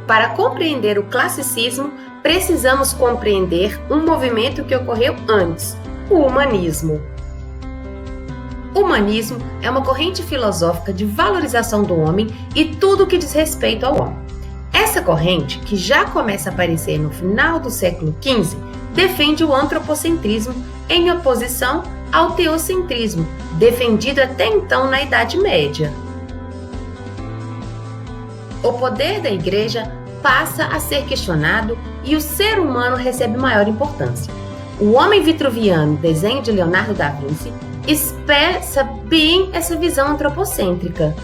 Para compreender o classicismo, precisamos compreender um movimento que ocorreu antes, o humanismo. O humanismo é uma corrente filosófica de valorização do homem e tudo o que diz respeito ao homem. Essa corrente, que já começa a aparecer no final do século XV, defende o antropocentrismo em oposição ao teocentrismo, defendido até então na Idade Média. O poder da Igreja passa a ser questionado e o ser humano recebe maior importância. O Homem Vitruviano, desenho de Leonardo da Vinci, expressa bem essa visão antropocêntrica.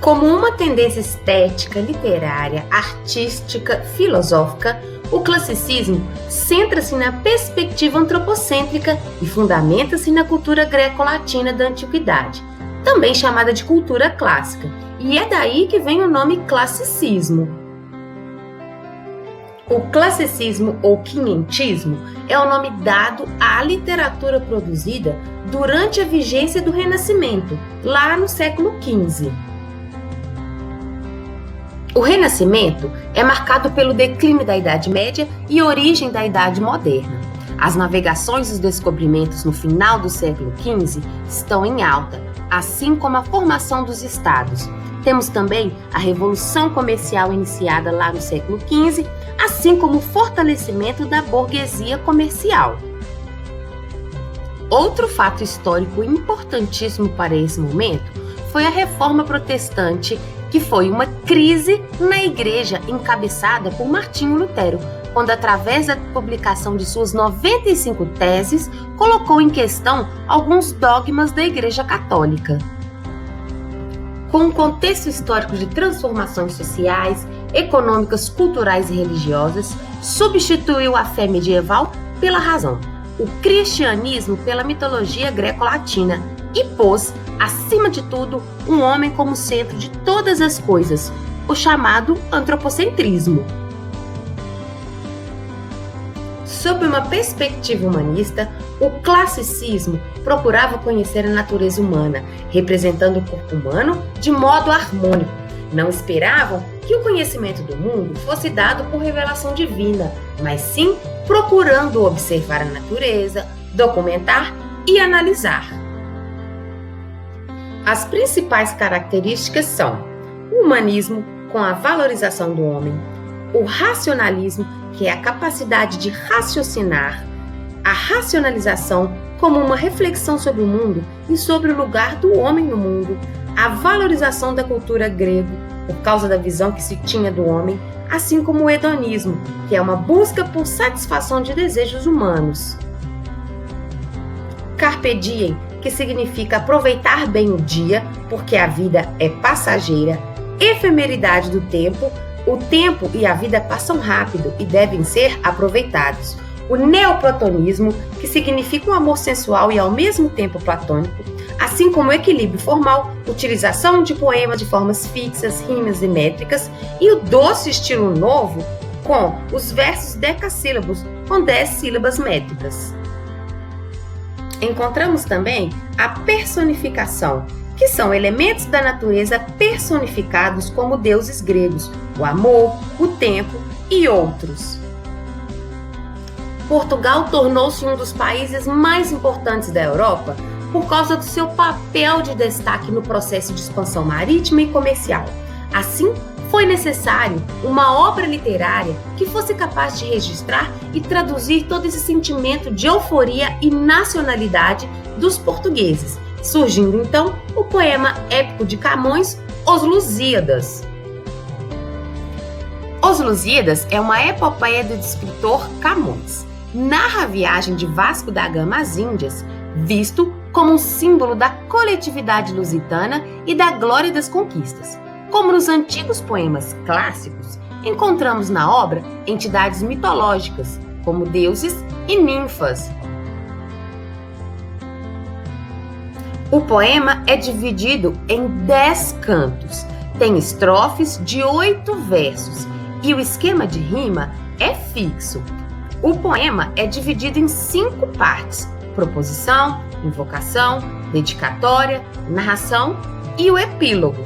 Como uma tendência estética, literária, artística, filosófica, o classicismo centra-se na perspectiva antropocêntrica e fundamenta-se na cultura greco-latina da antiguidade, também chamada de cultura clássica, e é daí que vem o nome classicismo. O classicismo ou quinhentismo é o nome dado à literatura produzida durante a vigência do Renascimento, lá no século XV. O Renascimento é marcado pelo declínio da Idade Média e origem da Idade Moderna. As navegações e os descobrimentos no final do século XV estão em alta, assim como a formação dos estados. Temos também a Revolução Comercial iniciada lá no século XV, assim como o fortalecimento da burguesia comercial. Outro fato histórico importantíssimo para esse momento foi a Reforma Protestante, que foi uma crise na Igreja encabeçada por Martinho Lutero, quando, através da publicação de suas 95 teses, colocou em questão alguns dogmas da Igreja Católica. Com um contexto histórico de transformações sociais, econômicas, culturais e religiosas, substituiu a fé medieval pela razão, o cristianismo pela mitologia greco-latina e pôs, acima de tudo, um homem como centro de todas as coisas, o chamado antropocentrismo. Sob uma perspectiva humanista, o classicismo procurava conhecer a natureza humana, representando o corpo humano de modo harmônico. Não esperavam que o conhecimento do mundo fosse dado por revelação divina, mas sim procurando observar a natureza, documentar e analisar. As principais características são o humanismo, com a valorização do homem, o racionalismo, que é a capacidade de raciocinar, a racionalização como uma reflexão sobre o mundo e sobre o lugar do homem no mundo, a valorização da cultura grega por causa da visão que se tinha do homem, assim como o hedonismo, que é uma busca por satisfação de desejos humanos. Carpe diem, que significa aproveitar bem o dia, porque a vida é passageira, efemeridade do tempo, o tempo e a vida passam rápido e devem ser aproveitados. O neoplatonismo, que significa um amor sensual e ao mesmo tempo platônico, assim como o equilíbrio formal, utilização de poemas de formas fixas, rimas e métricas, e o doce estilo novo, com os versos decassílabos, com 10 sílabas métricas. Encontramos também a personificação, que são elementos da natureza personificados como deuses gregos, o amor, o tempo e outros. Portugal tornou-se um dos países mais importantes da Europa por causa do seu papel de destaque no processo de expansão marítima e comercial. Assim, foi necessário uma obra literária que fosse capaz de registrar e traduzir todo esse sentimento de euforia e nacionalidade dos portugueses, surgindo então o poema épico de Camões, Os Lusíadas. Os Lusíadas é uma epopeia do escritor Camões. Narra a viagem de Vasco da Gama às Índias, visto como um símbolo da coletividade lusitana e da glória das conquistas. Como nos antigos poemas clássicos, encontramos na obra entidades mitológicas, como deuses e ninfas. O poema é dividido em 10 cantos, tem estrofes de 8 versos e o esquema de rima é fixo. O poema é dividido em 5 partes: proposição, invocação, dedicatória, narração e o epílogo.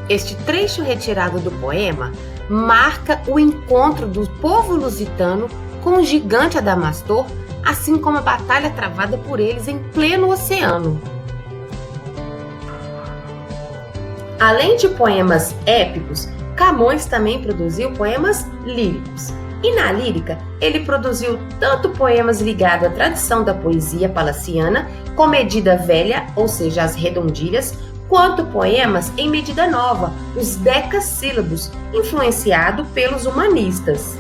Este trecho retirado do poema marca o encontro do povo lusitano com o gigante Adamastor, assim como a batalha travada por eles em pleno oceano. Além de poemas épicos, Camões também produziu poemas líricos. E na lírica, ele produziu tanto poemas ligados à tradição da poesia palaciana, com medida velha, ou seja, as redondilhas, quanto poemas em medida nova, os decassílabos, influenciado pelos humanistas.